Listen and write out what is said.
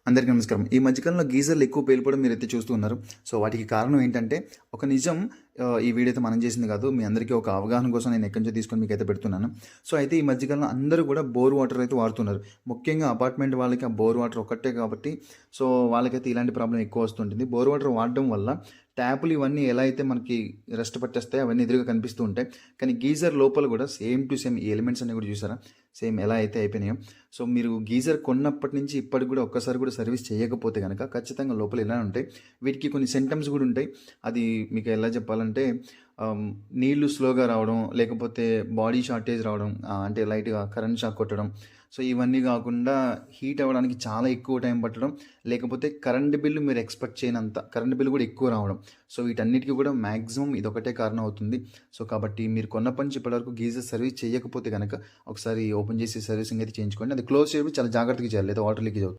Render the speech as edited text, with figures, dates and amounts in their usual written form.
అందరికీ నమస్కారం. ఈ మధ్యకాలంలో గీజర్లు ఎక్కువ పేలిపోవడం మీరైతే చూస్తూ ఉన్నారు. సో, వాటికి కారణం ఏంటంటే, ఒక నిజం ఈ వీడియో అయితే మనం చేసింది కాదు. మీ అందరికీ ఒక అవగాహన కోసం నేను ఎక్కడి నుంచో తీసుకొని మీకైతే పెడుతున్నాను. సో, అయితే ఈ మధ్యకాలంలో అందరూ కూడా బోర్ వాటర్ అయితే వాడుతున్నారు. ముఖ్యంగా అపార్ట్మెంట్ వాళ్ళకి ఆ బోర్ వాటర్ ఒక్కటే కాబట్టి, సో, వాళ్ళకైతే ఇలాంటి ప్రాబ్లమ్ ఎక్కువ వస్తుంటుంది. బోర్ వాటర్ వాడడం వల్ల ట్యాపులు ఇవన్నీ ఎలా అయితే మనకి రెస్ట్ పట్టేస్తాయో అవన్నీ ఎదురుగా కనిపిస్తూ ఉంటాయి. కానీ గీజర్ లోపల కూడా సేమ్ టు సేమ్ ఈ ఎలిమెంట్స్ అన్నీ కూడా చూసారా? సేమ్ ఎలా అయితే అయిపోయినాయో. సో, మీరు గీజర్ కొన్నప్పటి నుంచి ఇప్పటికి కూడా ఒక్కసారి కూడా సర్వీస్ చేయకపోతే గనక ఖచ్చితంగా లోపల ఇలానే ఉంటాయి. వీటికి కొన్ని సింప్టమ్స్ కూడా ఉంటాయి. అది మీకు ఎలా చెప్పాలంటే నీళ్లు స్లోగా రావడం, లేకపోతే బాడీ షార్టేజ్ రావడం, అంటే లైట్‌గా కరెంట్ షాక్ కొట్టడం. సో, ఇవన్నీ గాకుండా హీట్ అవ్వడానికి చాలా ఎక్కువ టైం పట్టడం, లేకపోతే కరెంట్ బిల్లు మీరు ఎక్స్‌పెక్ట్ చేయనంత కరెంట్ బిల్ కూడా ఎక్కువ రావడం. సో, వీటన్నిటికి కూడా మాక్సిమం ఇదొకటే కారణం అవుతుంది. సో, కాబట్టి మీరు కొన్నప్పటి నుంచి ఇప్పటివరకు గీజర్ సర్వీస్ చేయకపోతే గనక ఒకసారి ఓపెన్ చేసి సర్వీసింగ్ అయితే చేయించుకోండి. అది క్లోజ్ చేయడం చాలా జాగ్రత్తగా చేయాలి, లేదా వాటర్ లీకేజ్ అవుతుంది.